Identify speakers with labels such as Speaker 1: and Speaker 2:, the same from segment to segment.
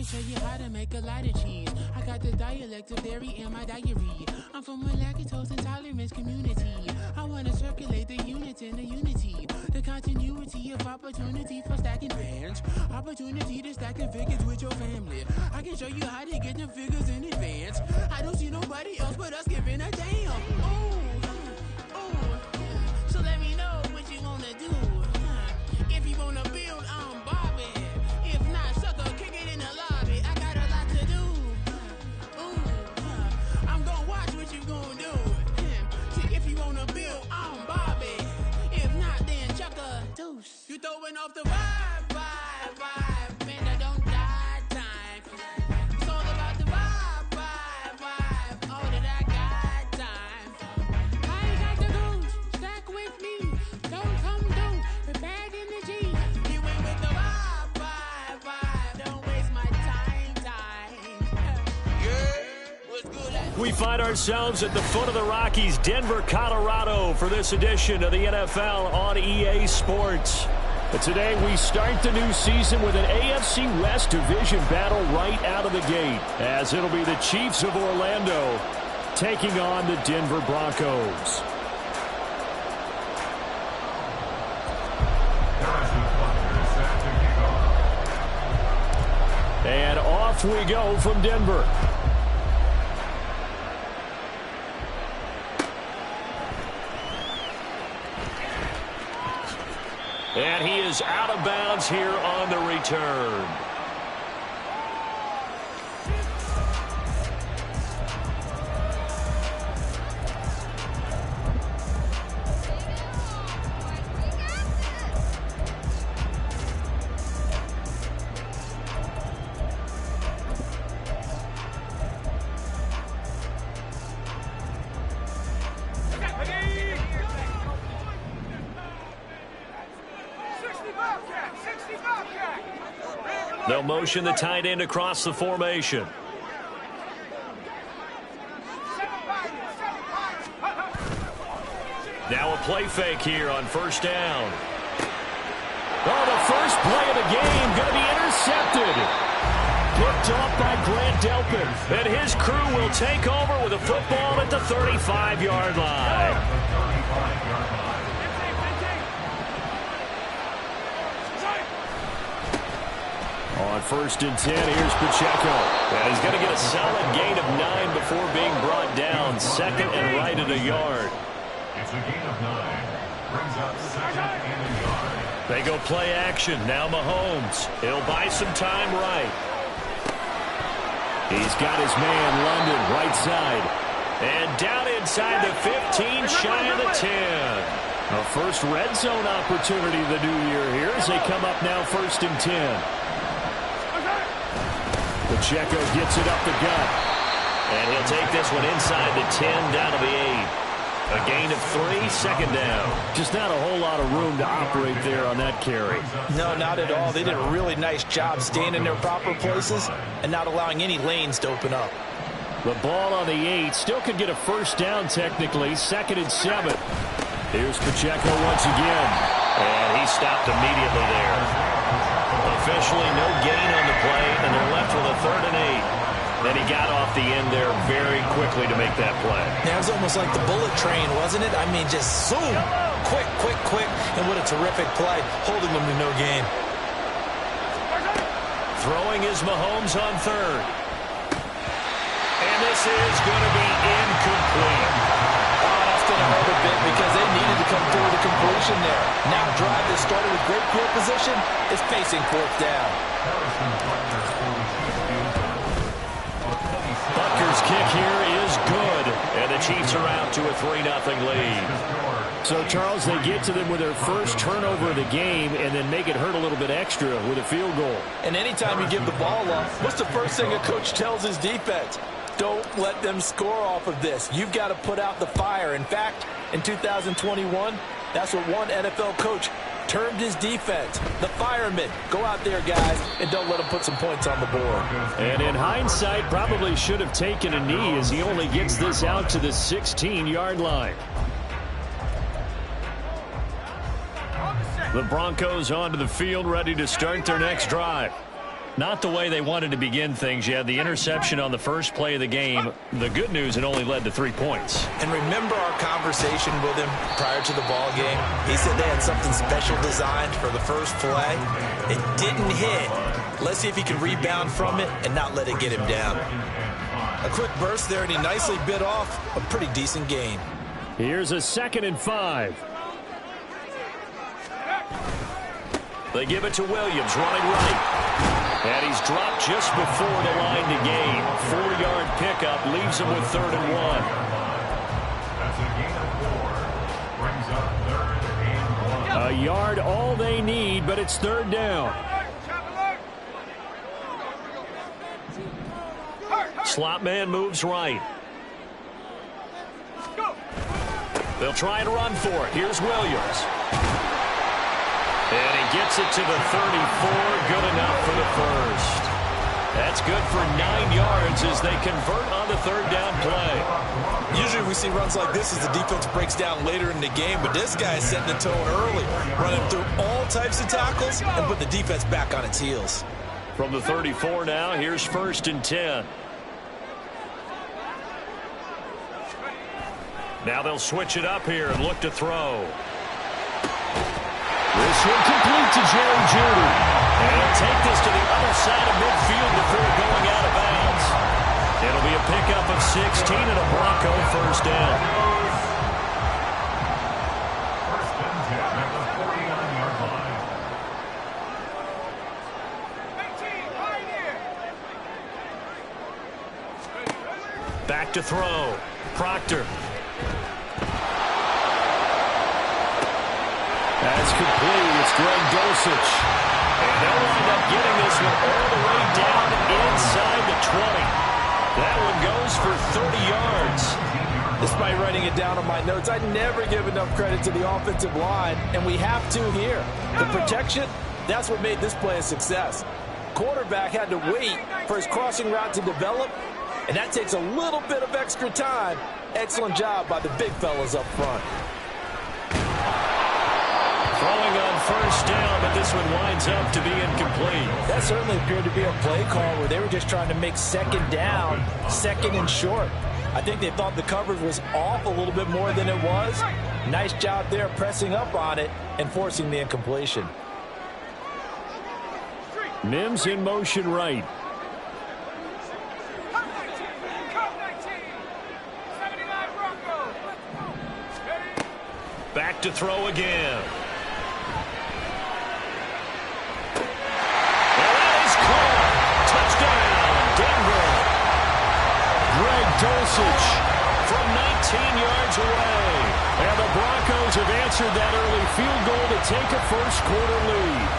Speaker 1: can show you how to make a lot of cheese. I got the dialect of dairy in my diary. I'm from a lactose intolerance community. I want to circulate the units in the unity. The continuity of opportunity for stacking bands. Opportunity to stack the figures with your family. I can show you how to get them figures in advance. I don't see nobody else but us giving a damn. So let me know what you wanna do. If you wanna build, I'm Bobby. If not, sucker, kick it in the lobby. I got a lot to do. I'm gonna watch what you gonna do. See, if you wanna build, I'm Bobby. If not, then chuck a deuce. You throwing off the vibe, man, I don't die time. It's all about the vibe, all that I got time. I ain't got the goose, stack with me. Don't come through with bad energy. You ain't with the vibe, don't waste my time. Yeah, what's good at?
Speaker 2: We find ourselves at the foot of the Rockies, Denver, Colorado, for this edition of the NFL on EA Sports. But today we start the new season with an AFC West division battle right out of the gate, as it'll be the Chiefs of Orlando taking on the Denver Broncos. And off we go from Denver. And he is out of bounds here on the return. They'll motion the tight end across the formation. Now a play fake here on first down. Oh, the first play of the game going to be intercepted. Picked off by Grant Delpit. And his crew will take over with a football at the 35-yard line. On first and 10, here's Pacheco. And he's going to get a solid gain of 9 before being brought down. Second and right at a yard.
Speaker 3: It's a gain of 9. Brings up second and a yard.
Speaker 2: They go play action. Now Mahomes. He'll buy some time right. He's got his man, London, right side. And down inside the 15, shy of the 10. A first red zone opportunity the new year here as they come up now first and 10. Pacheco gets it up the gut.
Speaker 4: And he'll take this one inside the 10, down to the 8. A gain of 3, second down.
Speaker 2: Just not a whole lot of room to operate there on that carry.
Speaker 5: No, not at all. They did a really nice job staying in their proper places and not allowing any lanes to open up.
Speaker 2: The ball on the 8 still could get a first down technically. Second and 7. Here's Pacheco once again.
Speaker 4: And he stopped immediately there. Officially no gain on the play, and they're left with a 3rd and 8. Then he got off the end there very quickly to make that play.
Speaker 5: Yeah, it was almost like the bullet train, wasn't it? I mean, just zoom. Quick. And what a terrific play, holding them to no gain.
Speaker 2: Throwing is Mahomes on 3rd. And this is going to be incomplete.
Speaker 5: That's going to hurt a bit because they needed to come through with a completion there. Now a drive that started with great field position is facing 4th down.
Speaker 2: Butker's kick here is good. And the Chiefs are out to a 3-0 lead. So, Charles, they get to them with their first turnover of the game and then make it hurt a little bit extra with a field goal.
Speaker 5: And anytime you give the ball up, what's the first thing a coach tells his defense? Don't let them score off of this. You've got to put out the fire. In fact, in 2021, that's what one NFL coach termed his defense, the firemen. Go out there, guys, and don't let them put some points on the board.
Speaker 2: And in hindsight, probably should have taken a knee as he only gets this out to the 16-yard line. The Broncos onto the field, ready to start their next drive. Not the way they wanted to begin things. You had the interception on the first play of the game. The good news, it only led to 3 points.
Speaker 5: And remember our conversation with him prior to the ball game? He said they had something special designed for the first play. It didn't hit. Let's see if he can rebound from it and not let it get him down. A quick burst there, and he nicely bit off a pretty decent gain.
Speaker 2: Here's a 2nd and 5. They give it to Williams, running right. And he's dropped just before the line to gain. 4-yard pickup leaves him with 3rd and 1.
Speaker 3: That's a gain of 4. Brings up 3rd and 1.
Speaker 2: A yard all they need, but it's 3rd down. Slot man moves right. They'll try and run for it. Here's Williams. And he gets it to the 34. Good enough for the first. That's good for 9 yards as they convert on the 3rd down play.
Speaker 5: Usually we see runs like this as the defense breaks down later in the game, but this guy is setting the tone early, running through all types of tackles and put the defense back on its heels.
Speaker 2: From the 34 now, here's 1st and 10. Now they'll switch it up here and look to throw. This one complete to Jerry Jeudy. And he'll take this to the other side of midfield before going out of bounds. It'll be a pickup of 16 and a Bronco 1st down.
Speaker 3: 1st and 10 at the 49-yard line.
Speaker 2: Back to throw. Proctor. That's complete. It's Greg Dulcich. And they'll wind up getting this one all the way down inside the 20. That one goes for 30 yards.
Speaker 5: Despite writing it down on my notes, I never give enough credit to the offensive line, and we have to here. The protection, that's what made this play a success. Quarterback had to wait for his crossing route to develop, and that takes a little bit of extra time. Excellent job by the big fellas up front.
Speaker 2: Throwing on 1st down, but this one winds up to be incomplete.
Speaker 5: That certainly appeared to be a play call where they were just trying to make 2nd down, 2nd and short. I think they thought the coverage was off a little bit more than it was. Nice job there pressing up on it and forcing the incompletion.
Speaker 2: Mims in motion right. Back to throw again. Dulcich from 19 yards away. And the Broncos have answered that early field goal to take a 1st quarter lead.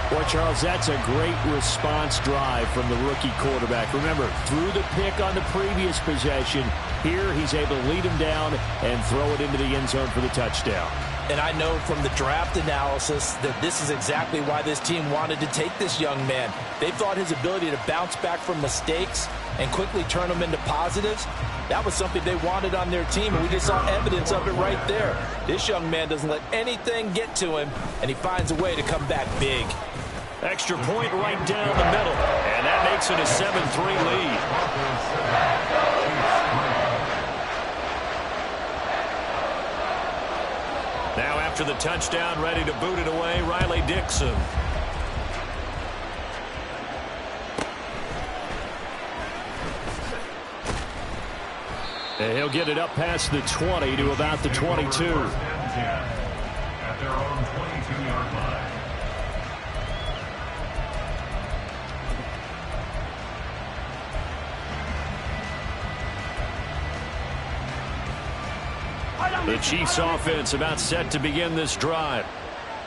Speaker 2: Boy, Charles, that's a great response drive from the rookie quarterback. Remember, threw the pick on the previous possession. Here, he's able to lead him down and throw it into the end zone for the touchdown.
Speaker 5: And I know from the draft analysis that this is exactly why this team wanted to take this young man. They thought his ability to bounce back from mistakes and quickly turn them into positives, that was something they wanted on their team, and we just saw evidence of it right there. This young man doesn't let anything get to him, and he finds a way to come back big.
Speaker 2: Extra point right down the middle, and that makes it a 7-3 lead. Now after the touchdown, ready to boot it away, Riley Dixon. And he'll get it up past the 20 to about the 22.
Speaker 3: At their own 22-yard line.
Speaker 2: The Chiefs offense about set to begin this drive.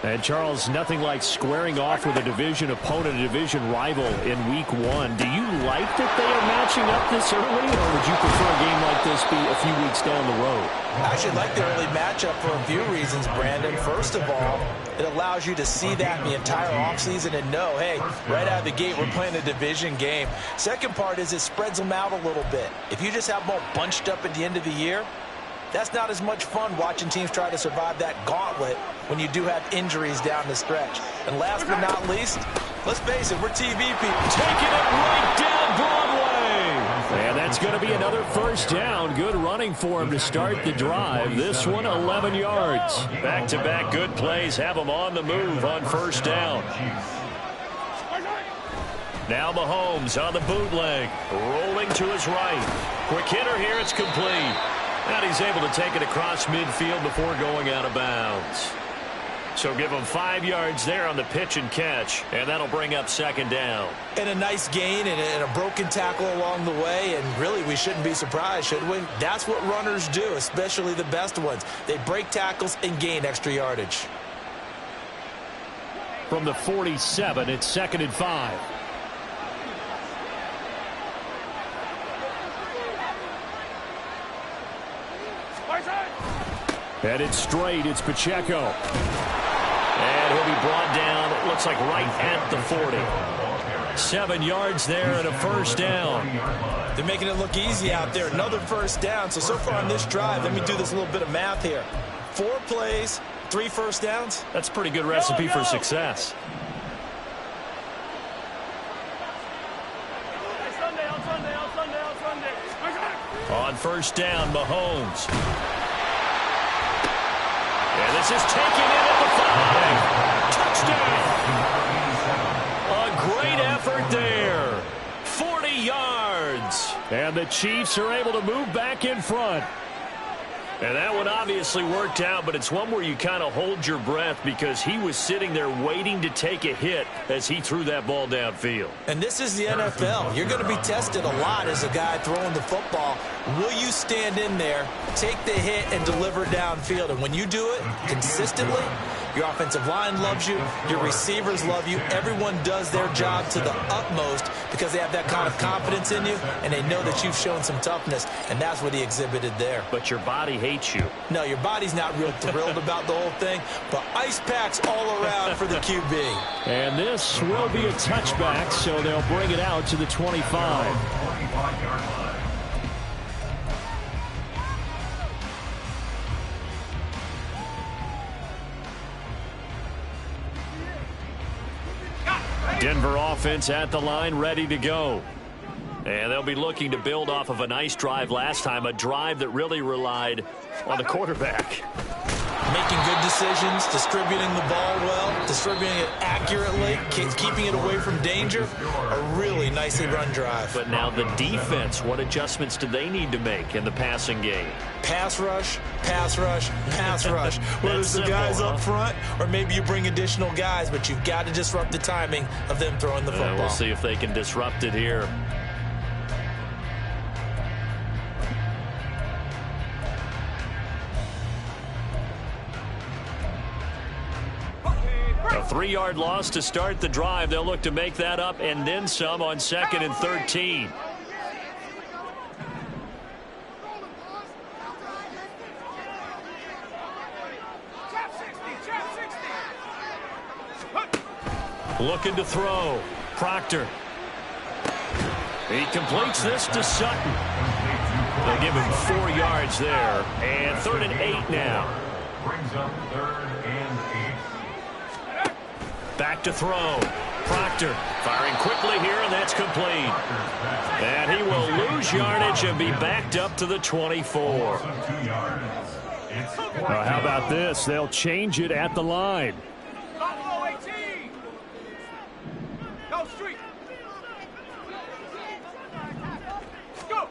Speaker 2: And Charles, nothing like squaring off with a division opponent, a division rival in week 1. Do you like that they are matching up this early, or would you prefer a game like this be a few weeks down the road?
Speaker 5: I actually like the early matchup for a few reasons, Brandon. First of all, it allows you to see that the entire offseason and know, hey, right out of the gate, we're playing a division game. Second part is it spreads them out a little bit. If you just have them all bunched up at the end of the year, That's not as much fun watching teams try to survive that gauntlet when you do have injuries down the stretch. And last but not least, let's face it, we're TV people.
Speaker 2: Taking it right down Broadway. And that's going to be another first down. Good running for him to start the drive. This one, 11 yards.
Speaker 4: Back-to-back good plays have them on the move on first down. Now Mahomes on the bootleg, rolling to his right. Quick hitter here, it's complete. And he's able to take it across midfield before going out of bounds. So give him 5 yards there on the pitch and catch, and that'll bring up second down.
Speaker 5: And a nice gain and a broken tackle along the way, and really we shouldn't be surprised, should we? That's what runners do, especially the best ones. They break tackles and gain extra yardage.
Speaker 2: From the 47, it's 2nd and 5. Headed straight, it's Pacheco.
Speaker 4: And he'll be brought down, it looks like right at the 40. 7 yards there and a first down.
Speaker 5: They're making it look easy out there. Another first down. So far on this drive, let me do this little bit of math here. 4 plays, 3 first downs.
Speaker 4: That's a pretty good recipe for success. On first down, Mahomes. And this is taken in at the 5. Touchdown. A great effort there. 40 yards.
Speaker 2: And the Chiefs are able to move back in front.
Speaker 4: And that one obviously worked out, but it's one where you kind of hold your breath because he was sitting there waiting to take a hit as he threw that ball downfield.
Speaker 5: And this is the NFL. You're going to be tested a lot as a guy throwing the football. Will you stand in there, take the hit, and deliver downfield? And when you do it consistently, your offensive line loves you, your receivers love you, everyone does their job to the utmost because they have that kind of confidence in you, and they know that you've shown some toughness, and that's what he exhibited there.
Speaker 4: But your body hates you.
Speaker 5: No, your body's not real thrilled about the whole thing, but ice packs all around for the QB.
Speaker 2: And this will be a touchback, so they'll bring it out to the 25.
Speaker 3: 25-yard line.
Speaker 4: Denver offense at the line, ready to go. And they'll be looking to build off of a nice drive last time, a drive that really relied on the quarterback.
Speaker 5: Making good decisions, distributing the ball well, distributing it accurately, keeping it away from danger. A really nicely run drive.
Speaker 4: But now the defense, what adjustments do they need to make in the passing game?
Speaker 5: Pass rush, pass rush, pass rush. Whether it's the
Speaker 4: simple,
Speaker 5: guys up
Speaker 4: huh?
Speaker 5: front or maybe you bring additional guys, but you've got to disrupt the timing of them throwing the football.
Speaker 4: We'll see if they can disrupt it here. A 3-yard loss to start the drive. They'll look to make that up and then some on 2nd and 13. Looking to throw. Proctor. He completes this to Sutton. They'll give him 4 yards there. And 3rd and 8 now.
Speaker 3: Brings up 3rd and 8.
Speaker 4: Back to throw. Proctor firing quickly here, and that's complete. And he will lose yardage and be backed up to the 24.
Speaker 3: 2 yards. It's
Speaker 2: How about this? They'll change it at the line.
Speaker 6: Buffalo 18. Go street. Go.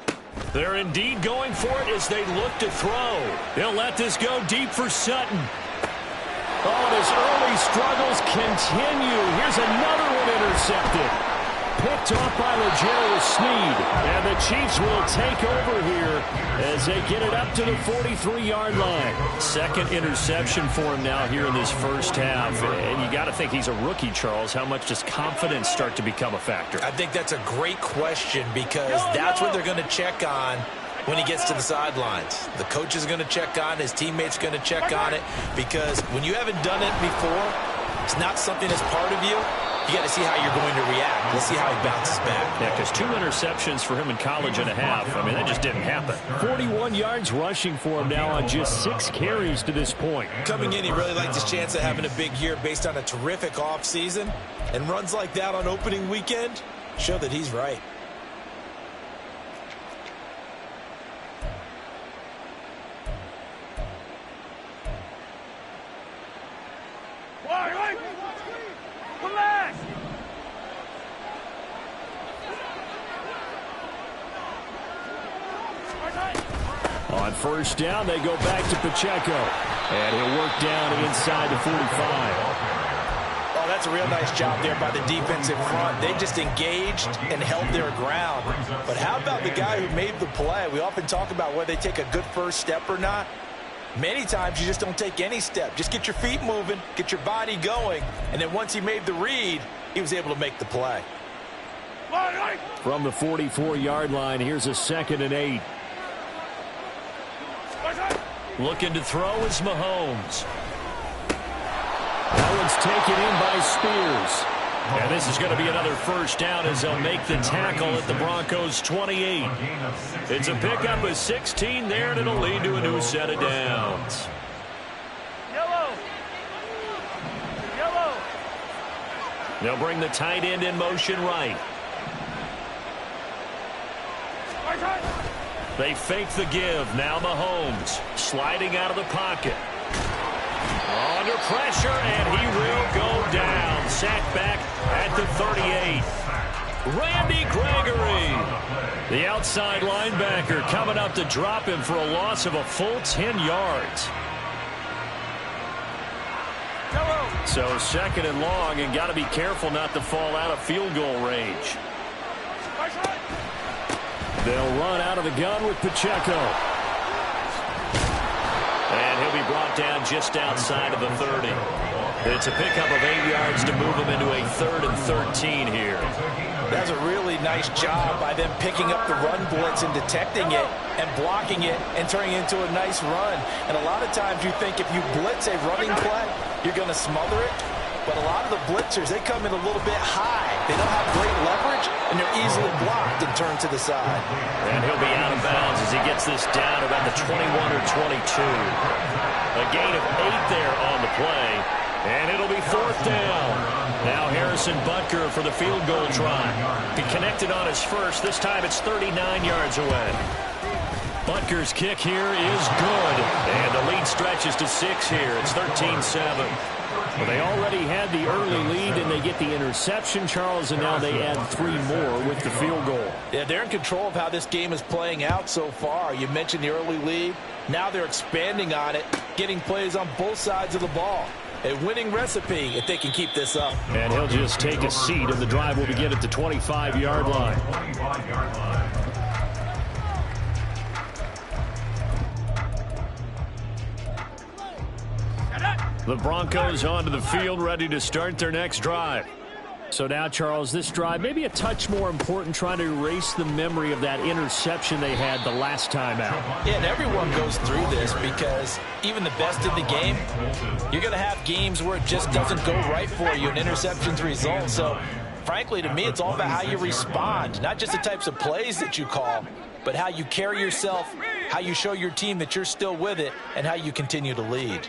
Speaker 4: They're indeed going for it as they look to throw. They'll let this go deep for Sutton.
Speaker 2: Oh, and his early struggles continue. Here's another one intercepted. Picked off by L'Jarius Sneed. And the Chiefs will take over here as they get it up to the 43-yard line.
Speaker 4: Second interception for him now here in this first half. And you got to think he's a rookie, Charles. How much does confidence start to become a factor?
Speaker 5: I think that's a great question because that's what they're going to check on when he gets to the sidelines. The coach is going to check on it. His teammates are going to check on it because when you haven't done it before, it's not something that's part of you. you got to see how you're going to react. Let's see how he bounces back.
Speaker 2: Yeah, because 2 interceptions for him in college and a half. I mean, that just didn't happen. 41 yards rushing for him now on just 6 carries to this point.
Speaker 5: Coming in, he really liked his chance of having a big year based on a terrific offseason. And runs like that on opening weekend show that he's right.
Speaker 6: Relax.
Speaker 2: On first down, they go back to Pacheco. And he'll work down inside the 45.
Speaker 5: Oh, that's a real nice job there by the defensive front. They just engaged and held their ground. But how about the guy who made the play? We often talk about whether they take a good first step or not. Many times you just don't take any step. Just get your feet moving, get your body going, and then once he made the read, he was able to make the play.
Speaker 2: From the 44-yard line, here's a 2nd and 8.
Speaker 4: Looking to throw is Mahomes.
Speaker 2: That one's taken in by Spears.
Speaker 4: And this is going to be another first down as they'll make the tackle at the Broncos' 28. It's a pickup of 16 there, and it'll lead to a new set of downs.
Speaker 6: Yellow. Yellow.
Speaker 4: They'll bring the tight end in motion right. They fake the give. Now Mahomes sliding out of the pocket. Under pressure, and he will go down. Sacked back at the 38. Randy Gregory, the outside linebacker, coming up to drop him for a loss of a full 10 yards. So 2nd and long, and got to be careful not to fall out of field goal range.
Speaker 2: They'll run out of the gun with Pacheco.
Speaker 4: And he'll be brought down just outside of the 30. It's a pickup of 8 yards to move him into a 3rd and 13 here.
Speaker 5: That's a really nice job by them picking up the run blitz and detecting it and blocking it and turning it into a nice run. And a lot of times you think if you blitz a running play, you're going to smother it. But a lot of the blitzers, they come in a little bit high. They don't have great leverage, and they're easily blocked and turned to the side.
Speaker 4: And he'll be out of bounds as he gets this down about the 21 or 22. A gain of 8 there on the play, and it'll be 4th down. Now Harrison Butker for the field goal try. He connected on his first. This time it's 39 yards away. Butker's kick here is good, and the lead stretches to 6 here. It's 13-7.
Speaker 2: Well, they already had the early lead, and they get the interception, Charles, and now they add 3 more with the field goal.
Speaker 5: Yeah, they're in control of how this game is playing out so far. You mentioned the early lead. Now they're expanding on it, getting plays on both sides of the ball. A winning recipe if they can keep this up.
Speaker 2: And he'll just take a seat, and the drive will begin at the 25-yard line. The Broncos onto the field, ready to start their next drive. So now, Charles, this drive may be a touch more important, trying to erase the memory of that interception they had the last time out.
Speaker 5: Yeah, and everyone goes through this because even the best in the game, you're going to have games where it just doesn't go right for you, and interceptions result. So, frankly, to me, it's all about how you respond, not just the types of plays that you call, but how you carry yourself, how you show your team that you're still with it, and how you continue to lead.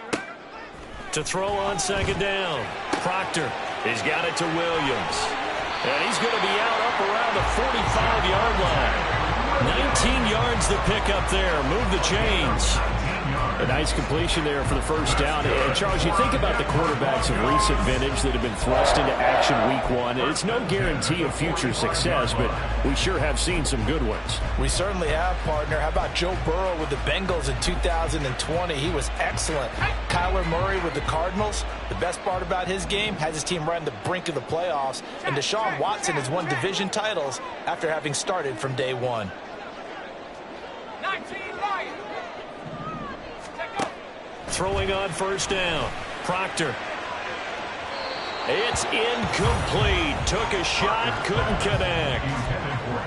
Speaker 4: To throw on 2nd down, Proctor. He's got it to Williams. And he's going to be out up around the 45-yard line. 19 yards to pick up there. Move the chains.
Speaker 2: A nice completion there for the first down. And Charles, you think about the quarterbacks of recent vintage that have been thrust into action week 1. It's no guarantee of future success, but we sure have seen some good ones.
Speaker 5: We certainly have, partner. How about Joe Burrow with the Bengals in 2020? He was excellent. Kyler Murray with the Cardinals. The best part about his game, has his team right on the brink of the playoffs. And Deshaun Watson has won division titles after having started from day 1.
Speaker 6: 19 Lions.
Speaker 4: Throwing on first down. Proctor. It's incomplete. Took a shot, couldn't connect.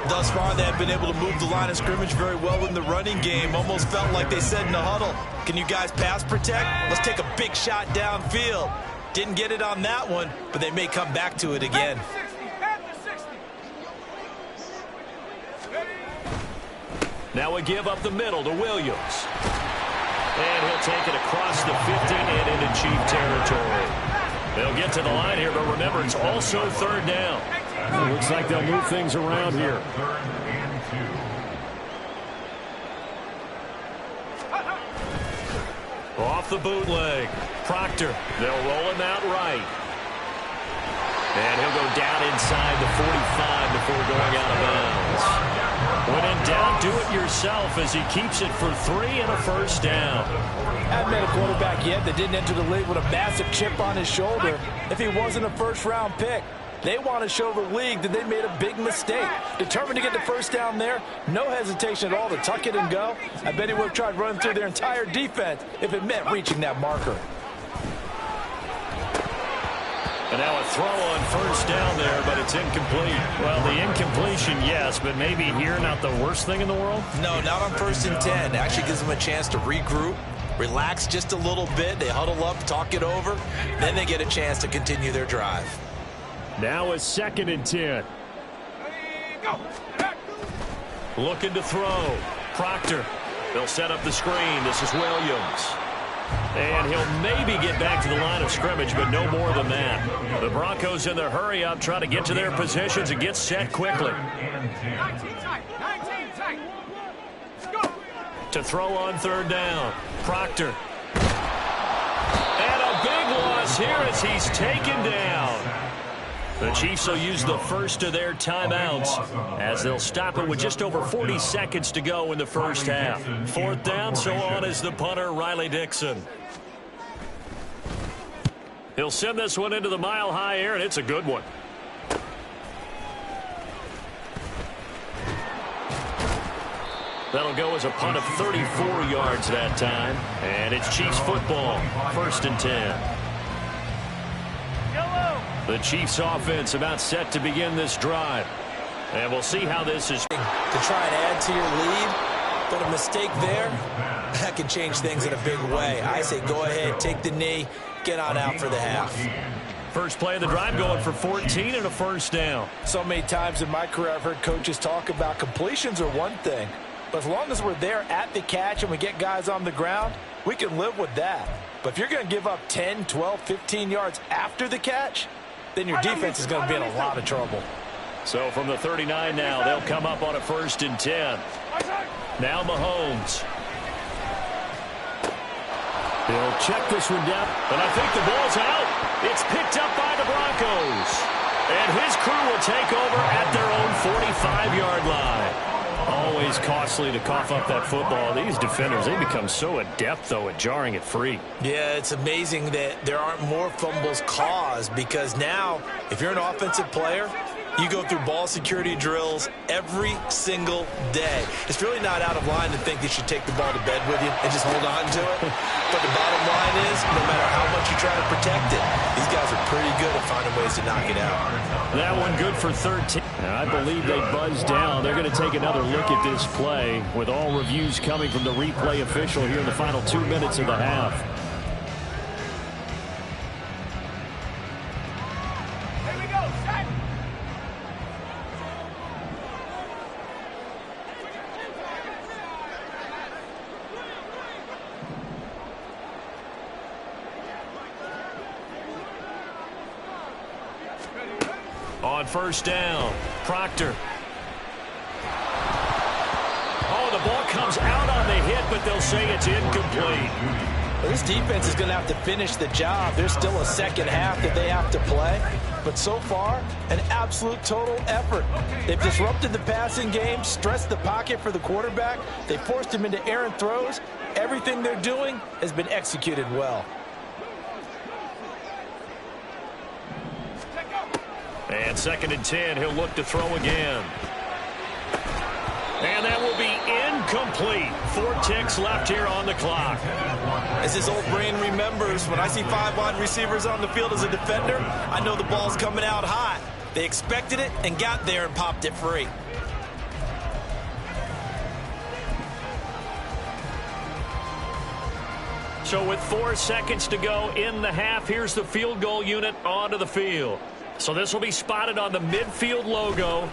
Speaker 5: Thus far, they have been able to move the line of scrimmage very well in the running game. Almost felt like they said in the huddle, can you guys pass protect? Let's take a big shot downfield. Didn't get it on that one, but they may come back to it again.
Speaker 4: Now a give up the middle to Williams. And he'll take it across the 50 and into Chief territory. They'll get to the line here, but remember, it's also third down.
Speaker 2: It looks like they'll move things around here.
Speaker 3: Third and 2.
Speaker 4: Off the bootleg. Proctor. They'll roll him out right. And he'll go down inside the 45 before going out of bounds. When in doubt, do it yourself as he keeps it for 3 and a first down.
Speaker 5: Haven't met a quarterback yet that didn't enter the league with a massive chip on his shoulder if he wasn't a first-round pick. They want to show the league that they made a big mistake. Determined to get the first down there, no hesitation at all to tuck it and go. I bet he would have tried running through their entire defense if it meant reaching that marker.
Speaker 4: And now a throw on first down there, but it's incomplete.
Speaker 2: Well, the incompletion, yes, but maybe here not the worst thing in the world?
Speaker 5: No, not on 1st and 10. It actually gives them a chance to regroup, relax just a little bit. They huddle up, talk it over. Then they get a chance to continue their drive.
Speaker 2: Now a 2nd and 10.
Speaker 4: Looking to throw. Proctor. They'll set up the screen. This is Williams. And he'll maybe get back to the line of scrimmage, but no more than that. The Broncos in their hurry up, trying to get to their positions and get set quickly.
Speaker 6: 19 tight. 19 tight. Go.
Speaker 4: To throw on third down. Proctor. And a big loss here as he's taken down. The Chiefs will use the first of their timeouts as they'll stop it with just over 40 seconds to go in the first half. 4th down, so on is the punter, Riley Dixon. He'll send this one into the mile-high air, and it's a good one. That'll go as a punt of 34 yards that time. And it's Chiefs football, 1st and 10. The Chiefs offense about set to begin this drive. And we'll see how this is.
Speaker 5: To try and add to your lead, but a mistake there, that can change things in a big way. I say go ahead, take the knee, get on out for the half.
Speaker 4: First play of the drive going for 14 and a first down.
Speaker 5: So many times in my career I've heard coaches talk about completions are one thing, but as long as we're there at the catch and we get guys on the ground, we can live with that. But if you're going to give up 10, 12, 15 yards after the catch, then your defense is going to be in a lot of trouble.
Speaker 4: So from the 39 now, they'll come up on a 1st and 10. Now Mahomes.
Speaker 2: They'll check this one down.
Speaker 4: And I think the ball's out. It's picked up by the Broncos. And his crew will take over at their own 45-yard line. Always costly to cough up that football. These defenders, they become so adept, though, at jarring it free.
Speaker 5: Yeah, it's amazing that there aren't more fumbles caused because now, if you're an offensive player, you go through ball security drills every single day. It's really not out of line to think you should take the ball to bed with you and just hold on to it. But the bottom line is, no matter how much you try to protect it, these guys are pretty good at finding ways to knock it out.
Speaker 2: That one good for 13. I believe they buzzed down. They're going to take another look at this play with all reviews coming from the replay official here in the final 2 minutes of the half.
Speaker 6: Here we go. Set.
Speaker 4: On first down, Proctor. Oh, the ball comes out on the hit, but they'll say it's incomplete.
Speaker 5: Well, this defense is going to have to finish the job. There's still a second half that they have to play. But so far, an absolute total effort. They've disrupted the passing game, stressed the pocket for the quarterback. They forced him into errant throws. Everything they're doing has been executed well.
Speaker 4: And 2nd and 10, he'll look to throw again. And that will be incomplete. 4 ticks left here on the clock.
Speaker 5: As his old brain remembers, when I see 5 wide receivers on the field as a defender, I know the ball's coming out hot. They expected it and got there and popped it free.
Speaker 4: So with 4 seconds to go in the half, here's the field goal unit onto the field. So this will be spotted on the midfield logo.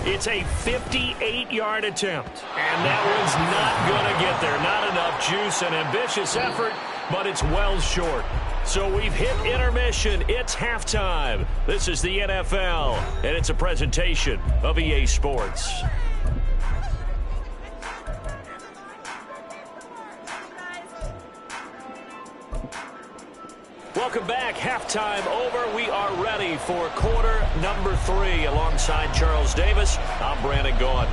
Speaker 4: It's a 58-yard attempt. And that one's not going to get there. Not enough juice, an ambitious effort, but it's well short. So we've hit intermission. It's halftime. This is the NFL, and it's a presentation of EA Sports. Welcome back. Halftime over. We are ready for quarter number 3. Alongside Charles Davis, I'm Brandon Gaudin.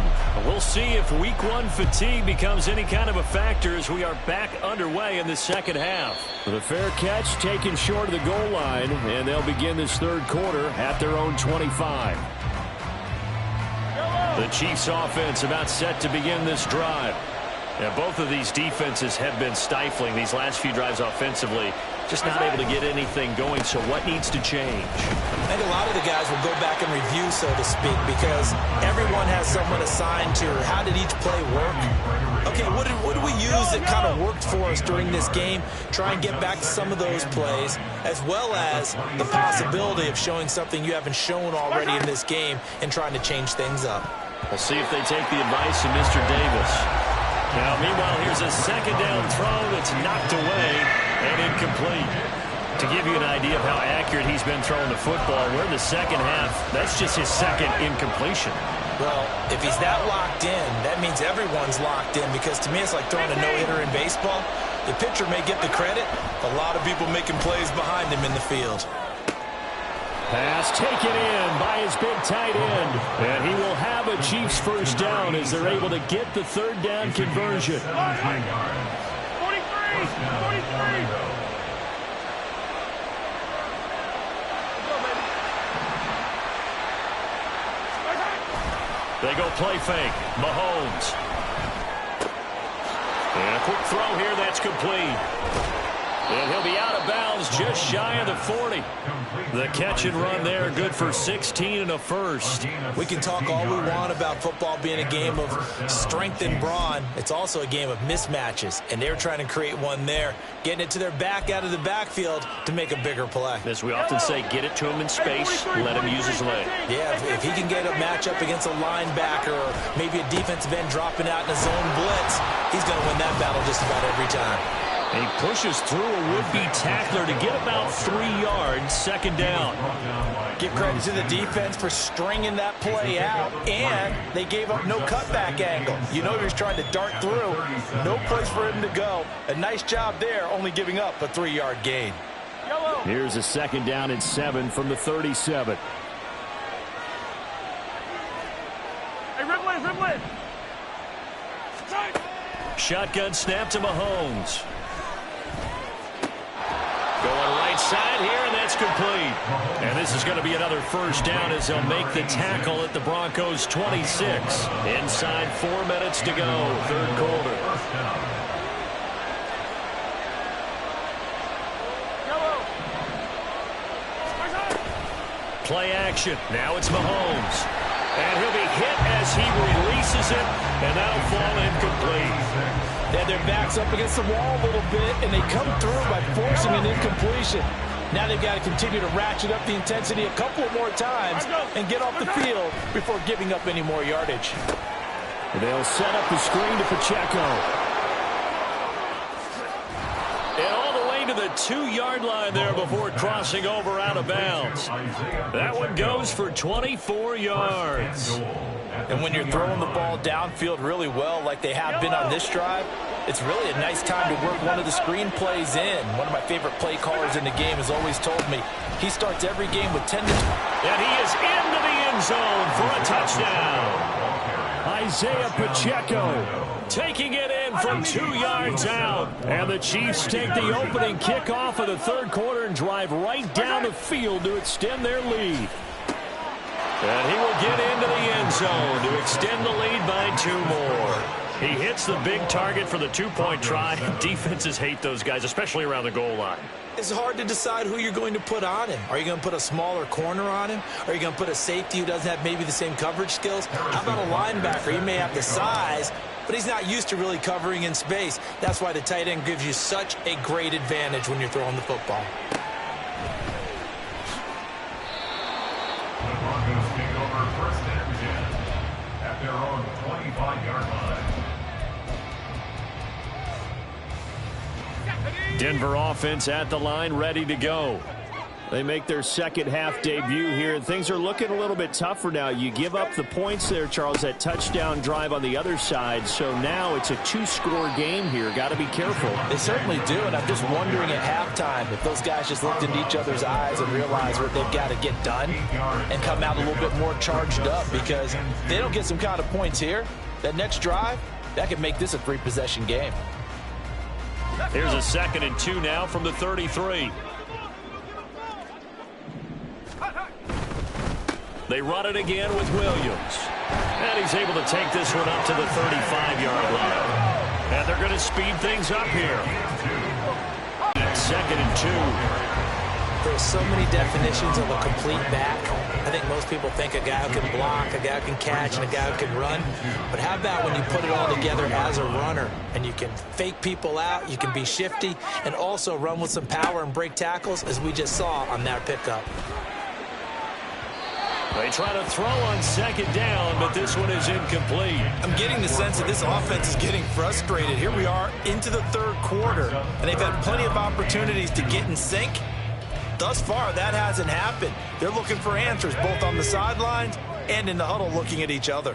Speaker 4: We'll see if week 1 fatigue becomes any kind of a factor as we are back underway in the second half.
Speaker 2: The fair catch taken short of the goal line, and they'll begin this third quarter at their own 25. The Chiefs offense about set to begin this drive. Yeah, both of these defenses have been stifling these last few drives offensively. Just not able to get anything going, so what needs to change?
Speaker 5: I think a lot of the guys will go back and review, so to speak, because everyone has someone assigned to how did each play work. Okay, what did we use that kind of worked for us during this game? Try and get back to some of those plays, as well as the possibility of showing something you haven't shown already in this game and trying to change things up.
Speaker 4: We'll see if they take the advice of Mr. Davis. Now, meanwhile, here's a second down throw that's knocked away and incomplete. To give you an idea of how accurate he's been throwing the football, we're in the second half. That's just his second incompletion.
Speaker 5: Well, if he's that locked in, that means everyone's locked in, because to me it's like throwing a no-hitter in baseball. The pitcher may get the credit, a lot of people making plays behind him in the field.
Speaker 2: Pass taken in by his big tight end. And he will have a Chiefs first down as they're able to get the third down conversion.
Speaker 6: 43!
Speaker 4: They go play fake. Mahomes. And a quick throw here that's complete. And he'll be out of bounds just shy of the 40. The catch and run there, good for 16 and a first.
Speaker 5: We can talk all we want about football being a game of strength and brawn. It's also a game of mismatches, and they're trying to create one there, getting it to their back out of the backfield to make a bigger play.
Speaker 4: As we often say, get it to him in space, let him use his leg.
Speaker 5: Yeah, if he can get a matchup against a linebacker or maybe a defensive end dropping out in a zone blitz, he's going to win that battle just about every time.
Speaker 4: And he pushes through a would-be tackler to get about 3 yards, second down.
Speaker 5: Give credit to the defense for stringing that play out, and they gave up no cutback angle. You know he was trying to dart through. No place for him to go. A nice job there, only giving up a 3-yard gain.
Speaker 2: Here's a second down and 7 from the 37.
Speaker 6: Hey, Ripley!
Speaker 4: Shotgun snap to Mahomes. Going right side here, and that's complete. And this is going to be another first down as they'll make the tackle at the Broncos' 26. Inside 4 minutes to go, third quarter. Play action. Now it's Mahomes. And he'll be hit as he releases it, and that'll fall incomplete.
Speaker 5: They had their backs up against the wall a little bit, and they come through by forcing an incompletion. Now they've got to continue to ratchet up the intensity a couple of more times and get off the field before giving up any more yardage.
Speaker 2: They'll set up the screen to Pacheco.
Speaker 4: And all the way to the 2-yard line there before crossing over out of bounds. That one goes for 24 yards.
Speaker 5: And when you're throwing the ball downfield really well like they have been on this drive, it's really a nice time to work one of the screen plays in. One of my favorite play callers in the game has always told me he starts every game with 10 to 20.
Speaker 4: And he is into the end zone for a touchdown.
Speaker 2: Isaiah Pacheco
Speaker 4: taking it in from 2 yards out.
Speaker 2: And the Chiefs take the opening kickoff of the third quarter and drive right down the field to extend their lead.
Speaker 4: And he will get into the end zone to extend the lead by 2 more. He hits the big target for the 2-point try. Defenses hate those guys, especially around the goal line.
Speaker 5: It's hard to decide who you're going to put on him. Are you going to put a smaller corner on him? Are you going to put a safety who doesn't have maybe the same coverage skills? How about a linebacker? He may have the size, but he's not used to really covering in space. That's why the tight end gives you such a great advantage when you're throwing the football.
Speaker 3: The Broncos take over 1st and 10 at their own 25-yard line.
Speaker 2: Denver offense at the line, ready to go. They make their second half debut here. Things are looking a little bit tougher now. You give up the points there, Charles, that touchdown drive on the other side. So now it's a 2-score game here. Got to be careful.
Speaker 5: They certainly do, and I'm just wondering at halftime if those guys just looked into each other's eyes and realized what they've got to get done and come out a little bit more charged up, because if they don't get some kind of points here, that next drive, that could make this a 3-possession game.
Speaker 2: Here's a 2nd and 2 now from the 33. They run it again with Williams. And he's able to take this one up to the 35-yard line. And they're going to speed things up here. 2nd and 2.
Speaker 5: There's so many definitions of a complete back. I think most people think a guy who can block, a guy who can catch, and a guy who can run. But how about when you put it all together as a runner, and you can fake people out, you can be shifty, and also run with some power and break tackles, as we just saw on that pickup.
Speaker 2: They try to throw on 2nd down, but this one is incomplete.
Speaker 5: I'm getting the sense that this offense is getting frustrated. Here we are into the 3rd quarter, and they've had plenty of opportunities to get in sync. Thus far, that hasn't happened. They're looking for answers both on the sidelines and in the huddle, looking at each other.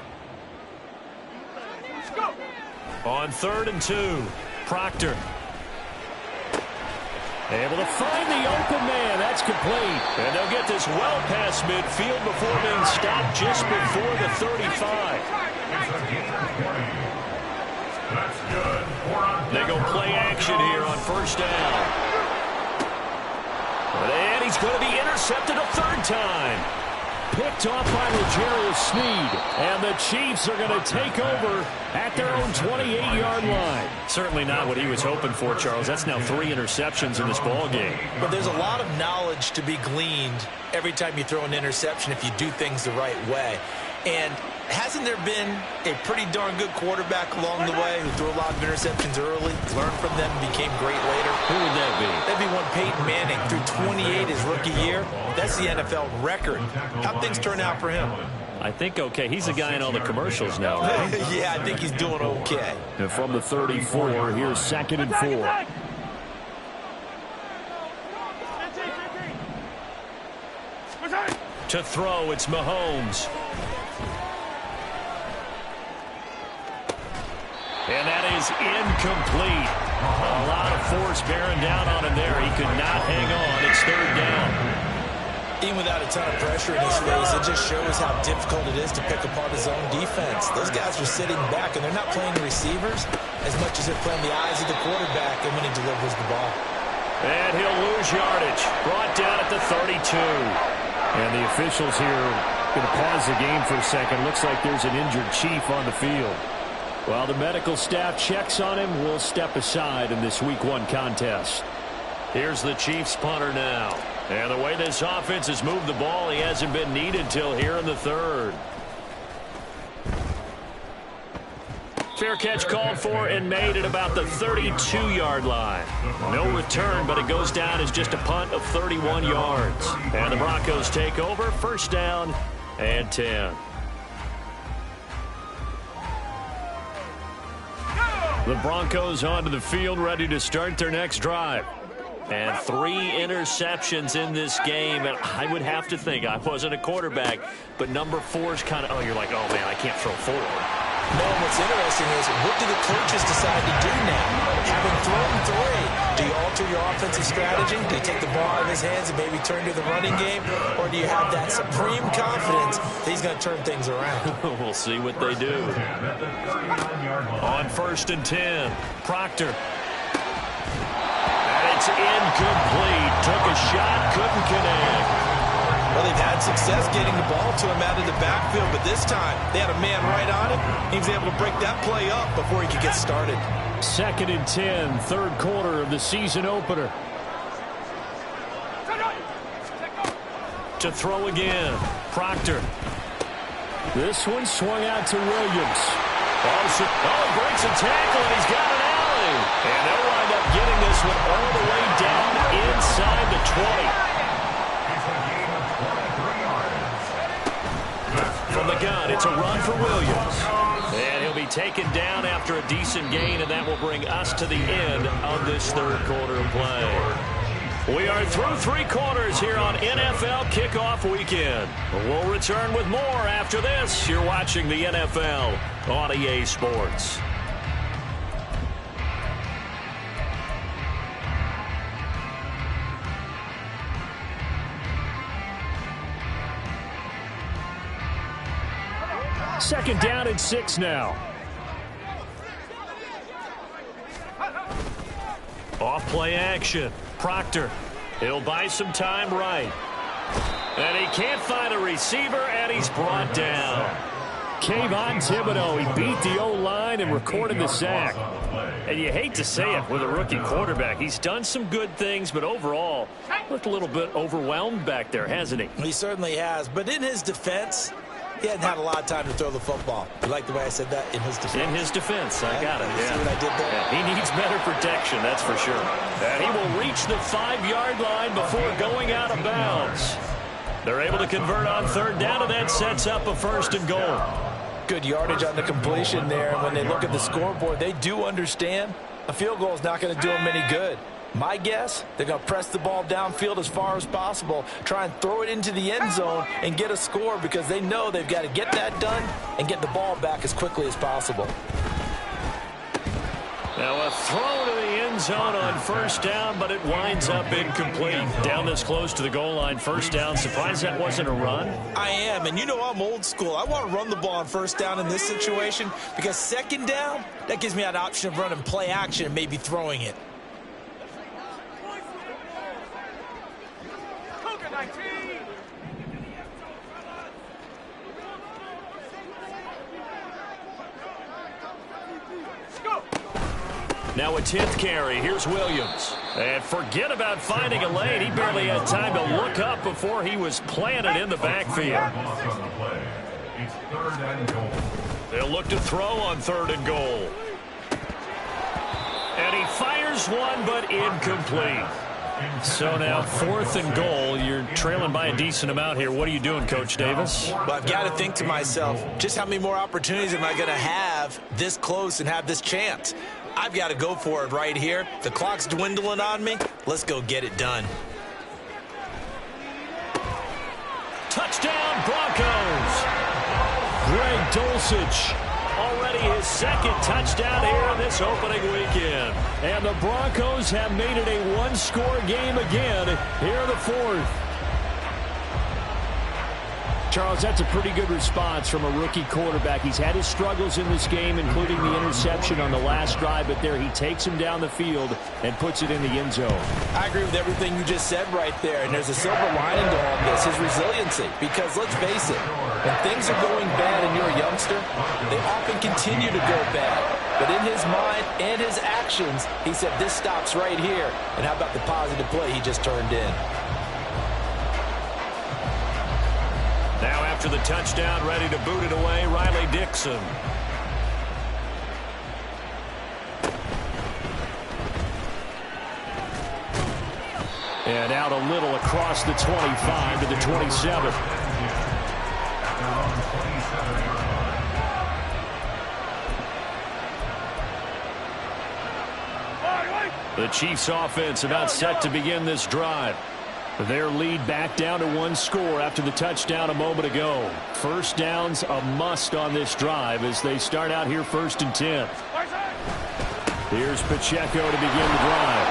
Speaker 2: On 3rd and 2, Proctor. Able to find the open man. That's complete. And they'll get this well past midfield before being stopped just before the 35.
Speaker 3: That's good.
Speaker 2: They go play action here on 1st down. And he's going to be intercepted a 3rd time. Picked off by L'Jarius Sneed. And the Chiefs are going to take over at their own 28-yard line. Certainly not what he was hoping for, Charles. That's now 3 interceptions in this ball game.
Speaker 5: But there's a lot of knowledge to be gleaned every time you throw an interception if you do things the right way. And hasn't there been a pretty darn good quarterback along the way who threw a lot of interceptions early, learned from them, became great later?
Speaker 2: Who would that be?
Speaker 5: That'd be one Peyton Manning. Threw 28 his rookie year. That's the NFL record. How'd things turn out for him?
Speaker 2: I think okay. He's the guy in all the commercials now, right?
Speaker 5: Yeah, I think he's doing okay.
Speaker 2: And from the 34, here's 2nd and 4. To throw, it's Mahomes. And that is incomplete. A lot of force bearing down on him there. He could not hang on. It's 3rd down.
Speaker 5: Even without a ton of pressure in his face, it just shows how difficult it is to pick apart his own defense. Those guys are sitting back, and they're not playing the receivers as much as they're playing the eyes of the quarterback and when he delivers the ball.
Speaker 2: And he'll lose yardage. Brought down at the 32. And the officials here going to pause the game for a second. Looks like there's an injured Chief on the field. While the medical staff checks on him, we'll step aside in this Week 1 contest. Here's the Chiefs punter now. And the way this offense has moved the ball, he hasn't been needed till here in the 3rd. Fair catch called for and made at about the 32-yard line. No return, but it goes down as just a punt of 31 yards. And the Broncos take over, 1st down and 10. The Broncos onto the field, ready to start their next drive. And 3 interceptions in this game. And I would have to think, I wasn't a quarterback, but number 4 is kind of, oh, you're like, oh, man, I can't throw 4.
Speaker 5: No, what's interesting is, what do the coaches decide to do now? Having thrown 3, do you alter your offensive strategy? Do you take the ball out of his hands and maybe turn to the running game? Or do you have that supreme confidence that he's going to turn things around?
Speaker 2: We'll see what they do. On 1st and 10, Proctor. And it's incomplete. Took a shot, couldn't connect.
Speaker 5: Well, they've had success getting the ball to him out of the backfield, but this time they had a man right on him. He was able to break that play up before he could get started.
Speaker 2: 2nd and 10, 3rd quarter of the season opener. To throw again, Proctor. This one swung out to Williams.
Speaker 4: Oh, he breaks a tackle, and he's got an alley. And they'll wind up getting this one all the way down inside the 20. From the gun, it's a run for Williams. And he'll be taken down after a decent gain, and that will bring us to the end of this third quarter of play. We are through 3 quarters here on NFL Kickoff Weekend. We'll return with more after this. You're watching the NFL on EA Sports.
Speaker 2: Second down and 6 now.
Speaker 4: Off play action. Proctor. He'll buy some time right. And he can't find a receiver, and he's brought down.
Speaker 2: Kayvon Thibodeaux, he beat the O-line and recorded the sack. And you hate to say it with a rookie quarterback. He's done some good things, but overall, looked a little bit overwhelmed back there, hasn't he?
Speaker 5: He certainly has, but in his defense, he hadn't had a lot of time to throw the football. You like the way I said that? In his defense.
Speaker 4: In his defense, I got it.
Speaker 5: You see what I did there?
Speaker 4: Yeah, he needs better protection, that's for sure. And he will reach the 5-yard line before going out of bounds. They're able to convert on third down, and that sets up a 1st and goal.
Speaker 5: Good yardage on the completion there. And when they look at the scoreboard, they do understand a field goal is not going to do them any good. My guess, they're going to press the ball downfield as far as possible, try and throw it into the end zone and get a score because they know they've got to get that done and get the ball back as quickly as possible.
Speaker 4: Now a throw to the end zone on 1st down, but it winds up incomplete. Down this close to the goal line, 1st down. Surprised that wasn't a run?
Speaker 5: I am, and you know I'm old school. I want to run the ball on 1st down in this situation because 2nd down, that gives me an option of running play action and maybe throwing it.
Speaker 4: Now a 10th carry. Here's Williams. And forget about finding a lane. He barely had time to look up before he was planted in the backfield.
Speaker 3: It's 3rd and goal.
Speaker 4: They'll look to throw on 3rd and goal. And he fires one, but incomplete. So now 4th and goal. You're trailing by a decent amount here. What are you doing, Coach Davis?
Speaker 5: Well, I've got to think to myself, just how many more opportunities am I going to have this close and have this chance? I've got to go for it right here. The clock's dwindling on me. Let's go get it done.
Speaker 4: Touchdown, Broncos. Greg Dulcich, already his 2nd touchdown here in this opening weekend.
Speaker 2: And the Broncos have made it a 1-score game again here in the 4th. Charles, that's a pretty good response from a rookie quarterback. He's had his struggles in this game, including the interception on the last drive, but there he takes him down the field and puts it in the end zone.
Speaker 5: I agree with everything you just said right there, and there's a silver lining to all this, his resiliency. Because let's face it, when things are going bad and you're a youngster, they often continue to go bad. But in his mind and his actions, he said, this stops right here. And how about the positive play he just turned in?
Speaker 4: Now after the touchdown, ready to boot it away, Riley Dixon.
Speaker 2: And out a little across the 25 to the 27. The Chiefs offense about set to begin this drive. Their lead back down to 1 score after the touchdown a moment ago. 1st down's a must on this drive as they start out here 1st and 10. Here's Pacheco to begin the drive.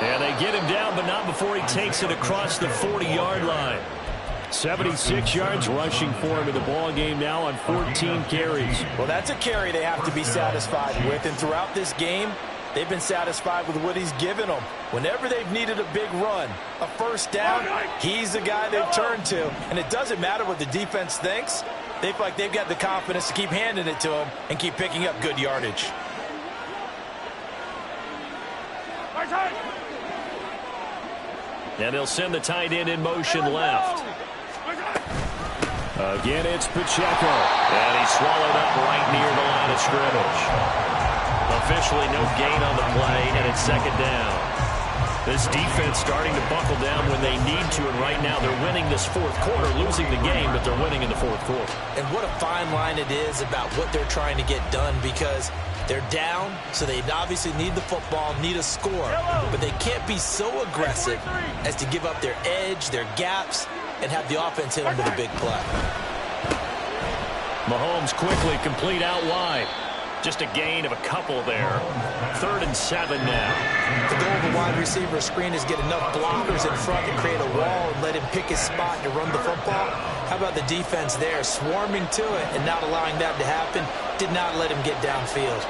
Speaker 2: And they get him down, but not before he takes it across the 40-yard line. 76 yards rushing for him in the ball game now on 14 carries.
Speaker 5: Well, that's a carry they have to be satisfied with, and throughout this game, they've been satisfied with what he's given them. Whenever they've needed a big run, a 1st down, he's the guy they've turned to. And it doesn't matter what the defense thinks. They feel like they've got the confidence to keep handing it to him and keep picking up good yardage.
Speaker 4: And they'll send the tight end in motion left.
Speaker 2: Again, it's Pacheco.
Speaker 4: And he's swallowed up right near the line of scrimmage. Officially no gain on the play, and it's second down. This defense starting to buckle down when they need to, and right now they're winning this fourth quarter, losing the game, but they're winning in the fourth quarter.
Speaker 5: And what a fine line it is about what they're trying to get done, because they're down, so they obviously need the football, need a score, but they can't be so aggressive as to give up their edge, their gaps, and have the offense hit them with a big play.
Speaker 4: Mahomes quickly complete out wide. Just a gain of a couple there. 3rd and 7 now.
Speaker 5: The goal of a wide receiver screen is get enough blockers in front to create a wall and let him pick his spot to run the football. How about the defense there, swarming to it and not allowing that to happen? Did not let him get downfield.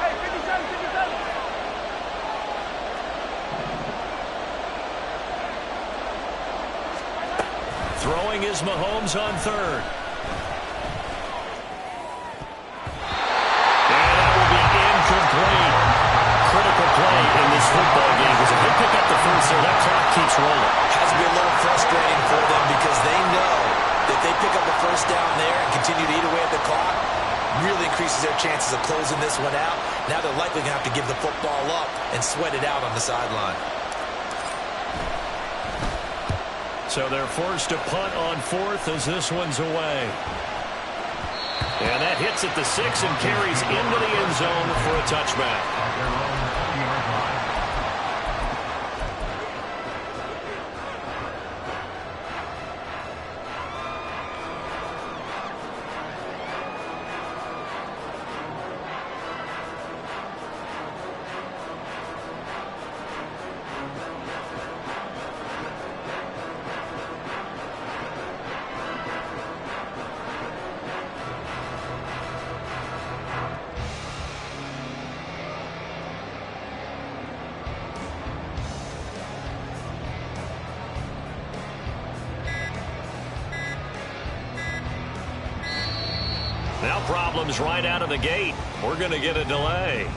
Speaker 6: Hey, 57, 57.
Speaker 4: Throwing is Mahomes on 3rd. Critical play in this football game, because if they pick up the first there, that clock keeps rolling.
Speaker 5: Has to be a little frustrating for them, because they know that they pick up the first down there and continue to eat away at the clock, really increases their chances of closing this one out. Now they're likely going to have to give the football up and sweat it out on the sideline.
Speaker 4: So they're forced to punt on 4th as this one's away. And that hits at the 6 and carries into the end zone for a touchback. Now problems right out of the gate. We're going to get a delay.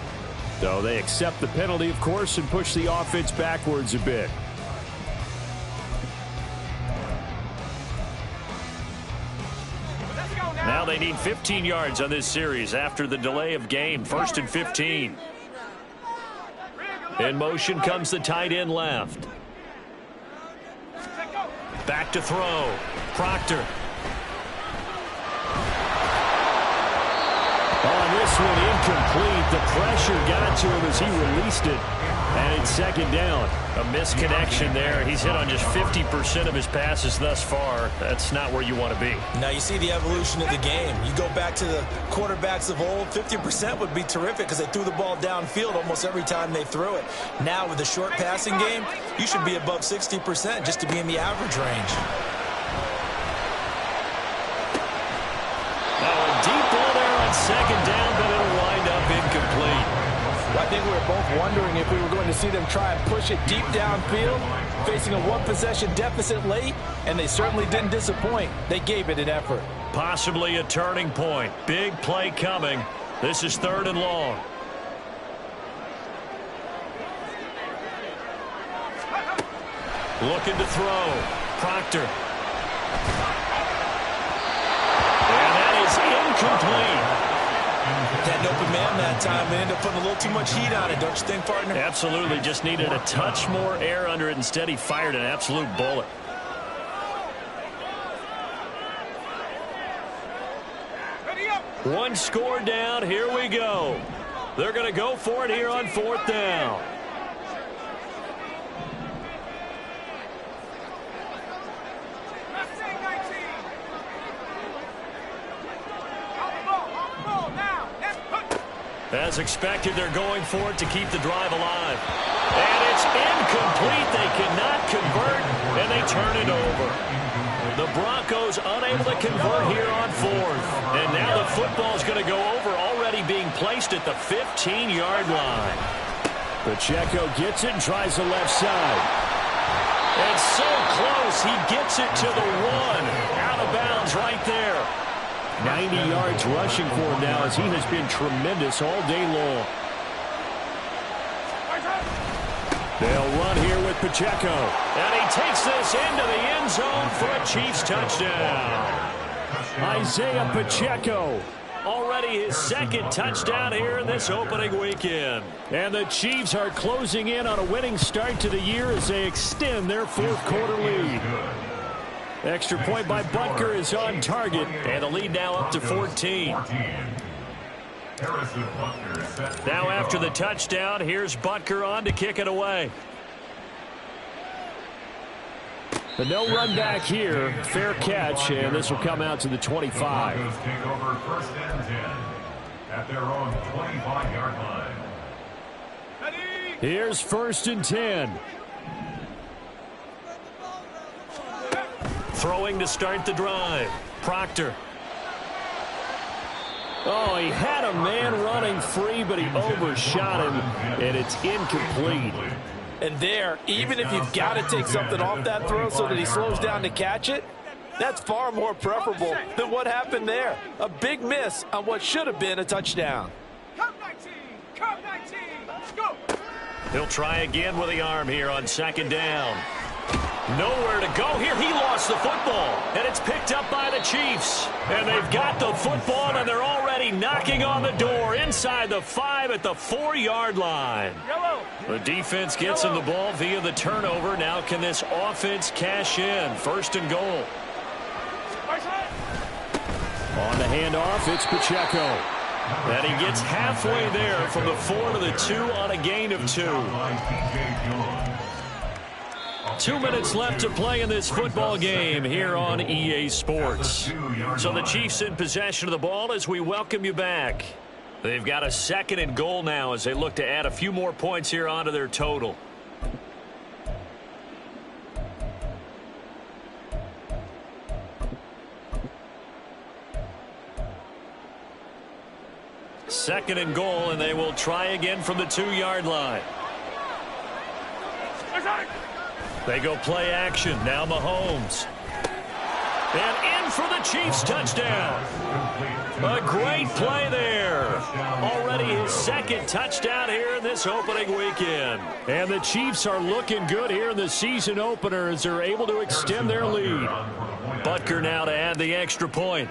Speaker 2: So they accept the penalty, of course, and push the offense backwards a bit.
Speaker 4: Now they need 15 yards on this series after the delay of game. 1st and 15. In motion comes the tight end left. Back to throw. Proctor.
Speaker 2: On this one, incomplete. The pressure got to him as he released it. And it's second down.
Speaker 4: A misconnection there. He's hit on just 50% of his passes thus far. That's not where you want to be.
Speaker 5: Now you see the evolution of the game. You go back to the quarterbacks of old, 50% would be terrific because they threw the ball downfield almost every time they threw it. Now with the short passing game, you should be above 60% just to be in the average range.
Speaker 4: Deep ball there on second down, but it'll wind up incomplete.
Speaker 5: I think we were both wondering if we were going to see them try and push it deep downfield, facing a one-possession deficit late, and they certainly didn't disappoint. They gave it an effort.
Speaker 4: Possibly a turning point. Big play coming. This is 3rd and long. Looking to throw. Proctor. Incomplete.
Speaker 5: Had an open man that time. They ended up putting a little too much heat on it, don't you think, partner?
Speaker 4: Absolutely. Just needed a touch more air under it. Instead, he fired an absolute bullet. One score down. Here we go. They're going to go for it here on 4th down. As expected, they're going for it to keep the drive alive. And it's incomplete. They cannot convert, and they turn it over. The Broncos unable to convert here on 4th. And now the football's going to go over, already being placed at the 15-yard line.
Speaker 2: Pacheco gets it and tries the left side.
Speaker 4: And so close, he gets it to the 1. Out of bounds right there.
Speaker 2: 90 yards rushing for him now as he has been tremendous all day long. They'll run here with Pacheco.
Speaker 4: And he takes this into the end zone for a Chiefs touchdown.
Speaker 2: Isaiah Pacheco.
Speaker 4: Already his second touchdown here in this opening weekend.
Speaker 2: And the Chiefs are closing in on a winning start to the year as they extend their fourth quarter lead. Extra point by Butker is on target.
Speaker 4: And the lead now up to 14. Now after the touchdown, here's Butker on to kick it away.
Speaker 2: But no run back here. Fair catch, and this will come out to the 25.
Speaker 3: Take over first and 10 at their own 25-yard line.
Speaker 2: Here's first and 10.
Speaker 4: Throwing to start the drive. Proctor.
Speaker 2: Oh, he had a man running free, but he overshot him, and it's incomplete.
Speaker 5: And there, even if you've got to take something off that throw so that he slows down to catch it, that's far more preferable than what happened there. A big miss on what should have been a touchdown.
Speaker 6: Come 19, come 19, let's go.
Speaker 4: He'll try again with the arm here on second down. Nowhere to go here. He lost the football, and it's picked up by the Chiefs. And they've got the football, and they're already knocking on the door inside the 5 at the 4-yard line.
Speaker 6: Yellow.
Speaker 4: The defense gets him the ball via the turnover. Now can this offense cash in? First and goal.
Speaker 2: On the handoff, it's Pacheco.
Speaker 4: And he gets halfway there from the 4 to the 2 on a gain of 2. 2 minutes left to play in this football game here on EA Sports. So the Chiefs in possession of the ball as we welcome you back. They've got a second and goal now as they look to add a few more points here onto their total. Second and goal, and they will try again from the 2-yard line. They go play action. Now Mahomes. And in for the Chiefs touchdown. A great play there. Already his second touchdown here in this opening weekend.
Speaker 2: And the Chiefs are looking good here in the season opener as they're able to extend their lead.
Speaker 4: Butker now to add the extra point.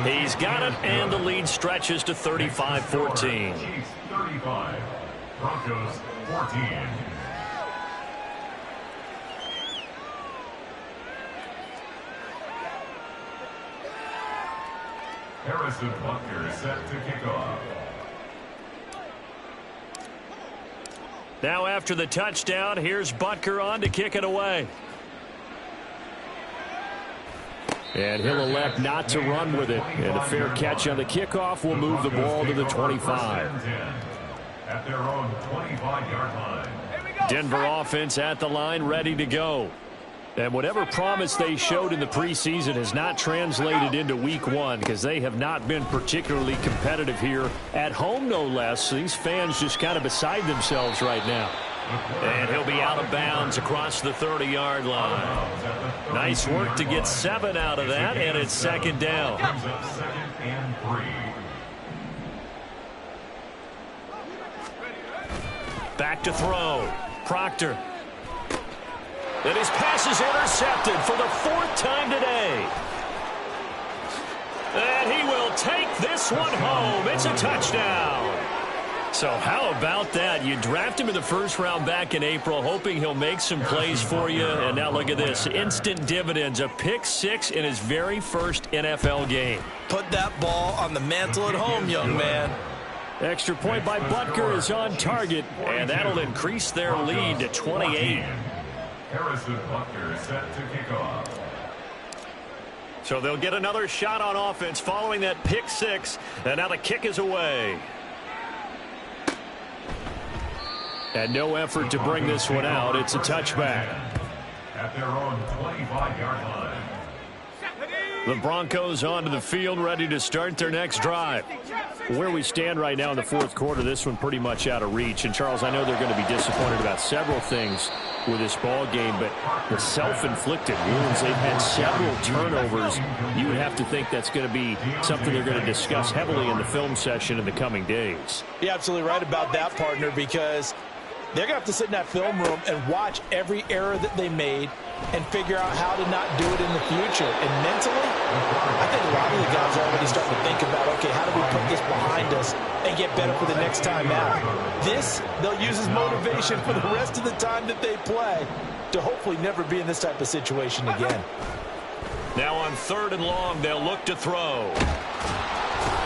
Speaker 4: He's got it, and the lead stretches to 35-14.
Speaker 3: Chiefs 35, Broncos 14. Harrison Butker is set to kick off.
Speaker 4: Now after the touchdown, here's Butker on to kick it away.
Speaker 2: And he'll elect not to run with it. And a fair catch on the kickoff will move the ball to the 25.
Speaker 3: At their own 25-yard line.
Speaker 2: Denver offense at the line, ready to go. And whatever promise they showed in the preseason has not translated into week one because they have not been particularly competitive here at home, no less. These fans just kind of beside themselves right now.
Speaker 4: And he'll be out of bounds across the 30-yard line. Nice work to get 7 out of that, and it's second down.
Speaker 3: Second and 3.
Speaker 4: Back to throw. Proctor. And his pass is intercepted for the 4th time today. And he will take this one home. It's a touchdown. So how about that? You draft him in the first round back in April, hoping he'll make some plays for you. And now look at this. Instant dividends. A pick 6 in his very first NFL game.
Speaker 5: Put that ball on the mantle at home, young man.
Speaker 2: Extra point by Butker is on target.
Speaker 4: And that'll increase their lead to 28.
Speaker 3: Harrison Butker is set to kick off.
Speaker 4: So they'll get another shot on offense following that pick 6. And now the kick is away.
Speaker 2: And no effort to bring this one out. It's a touchback.
Speaker 3: At their own 25-yard line.
Speaker 2: The Broncos onto the field, ready to start their next drive. Where we stand right now in the fourth quarter, this one pretty much out of reach. And, Charles, I know they're going to be disappointed about several things. with this ball game, but the self-inflicted wounds, they've had several turnovers. You would have to think that's going to be something they're going to discuss heavily in the film session in the coming days.
Speaker 5: You're absolutely right about that, partner, because they're going to have to sit in that film room and watch every error that they made and figure out how to not do it in the future. And mentally, I think a lot of the guys are already starting to think about, okay, how do we put this behind us and get better for the next time out? This, they'll use as motivation for the rest of the time that they play to hopefully never be in this type of situation again.
Speaker 4: Now on 3rd and long, they'll look to throw.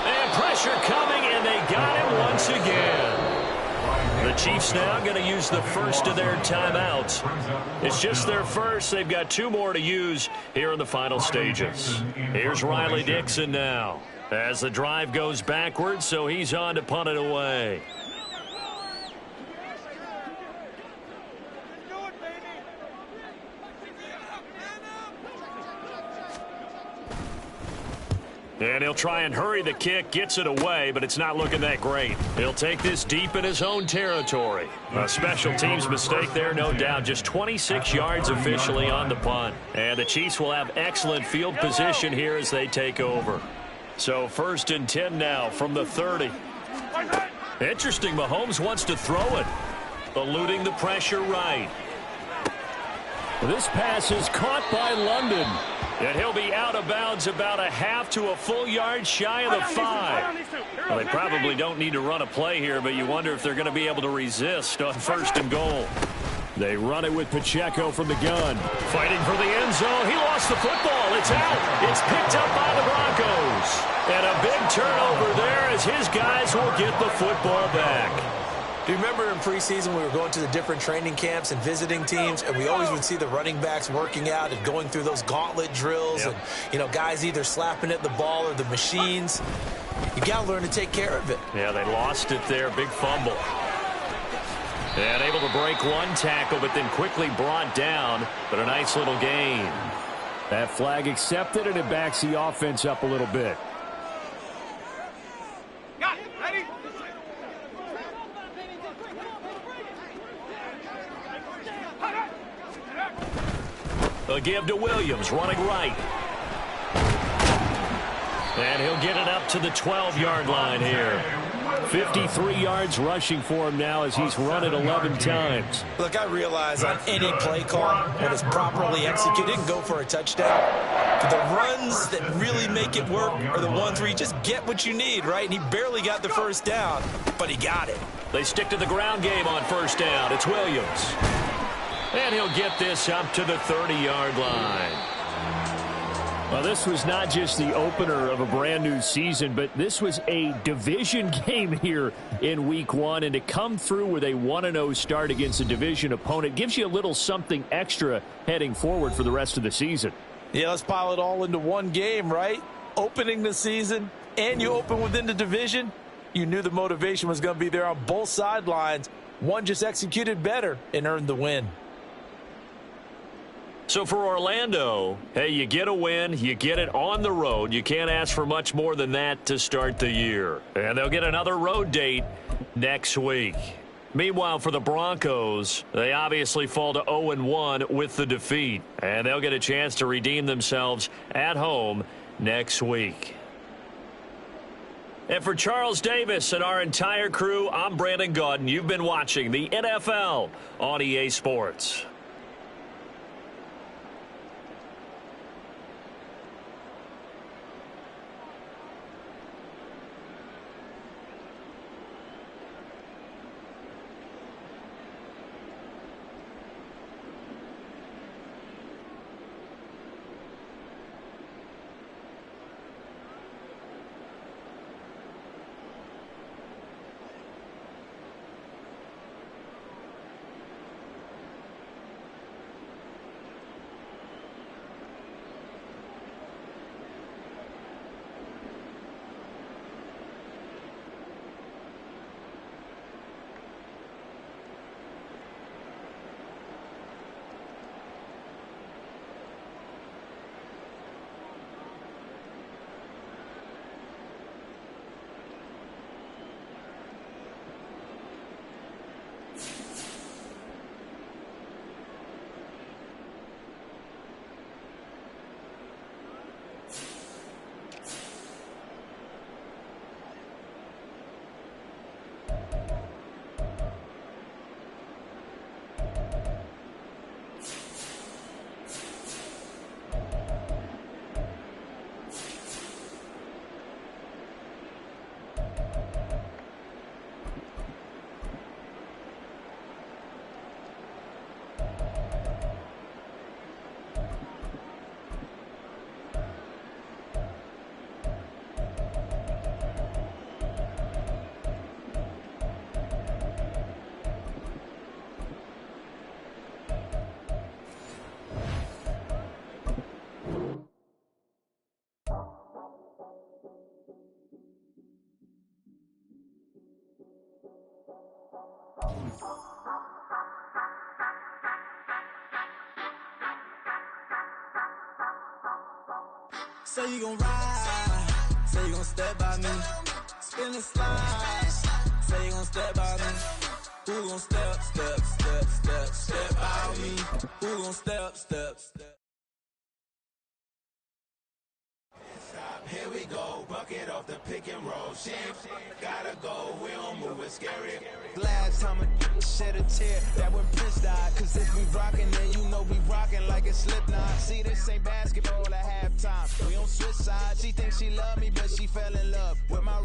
Speaker 4: And pressure coming, and they got him once again. The Chiefs now going to use the first of their timeouts. It's just their first. They've got 2 more to use here in the final stages. Here's Riley Dixon now as the drive goes backwards, so he's on to punt it away. And he'll try and hurry the kick, gets it away, but it's not looking that great. He'll take this deep in his own territory. A special teams mistake there, no doubt. Just 26 yards officially on the punt. And the Chiefs will have excellent field position here as they take over. So 1st and 10 now from the 30. Interesting, Mahomes wants to throw it. Eluding the pressure right.
Speaker 2: This pass is caught by London.
Speaker 4: And he'll be out of bounds about a half to a full yard shy of the 5. Well, they probably don't need to run a play here, but you wonder if they're going to be able to resist on 1st and goal.
Speaker 2: They run it with Pacheco from the gun.
Speaker 4: Fighting for the end zone. He lost the football. It's out. It's picked up by the Broncos. And a big turnover there as his guys will get the football back.
Speaker 5: Do you remember in preseason we were going to the different training camps and visiting teams, and we always would see the running backs working out and going through those gauntlet drills, and, you know, guys either slapping at the ball or the machines. You got to learn to take care of it.
Speaker 4: Yeah, they lost it there. Big fumble. And able to break one tackle, but then quickly brought down, but a nice little gain.
Speaker 2: That flag accepted, and it backs the offense up a little bit.
Speaker 6: Got it. Ready?
Speaker 4: A give to Williams, running right. And he'll get it up to the 12-yard line here.
Speaker 2: 53 yards rushing for him now as he's run it 11 times.
Speaker 5: Look, I realize on any play call, when it's properly executed, it can go for a touchdown. But the runs that really make it work are the ones where you just get what you need, right? And he barely got the first down, but he got it.
Speaker 4: They stick to the ground game on 1st down. It's Williams. And he'll get this up to the 30-yard line.
Speaker 2: Well, this was not just the opener of a brand new season, but this was a division game here in week 1. And to come through with a 1-0 start against a division opponent gives you a little something extra heading forward for the rest of the season.
Speaker 5: Yeah, let's pile it all into one game, right? Opening the season, and you open within the division. You knew the motivation was going to be there on both sidelines. One just executed better and earned the win.
Speaker 4: So for Orlando, hey, you get a win, you get it on the road. You can't ask for much more than that to start the year. And they'll get another road date next week. Meanwhile, for the Broncos, they obviously fall to 0-1 with the defeat. And they'll get a chance to redeem themselves at home next week. And for Charles Davis and our entire crew, I'm Brandon Gaudin. You've been watching the NFL on EA Sports.
Speaker 7: Say you gon' ride, say you gon' step by me. Spin and slide, say you gon' step by me. Who gon' step by me? Who gon' step?
Speaker 8: Here we go, bucket off the pick and roll. Shit, gotta go, we don't move it scary.
Speaker 7: Last time a shed a tear, that when Prince died. Cause if we rockin', then you know we rockin' like it's Slipknot. See, this ain't basketball at halftime. We don't switch sides. She thinks she love me, but she fell in love with my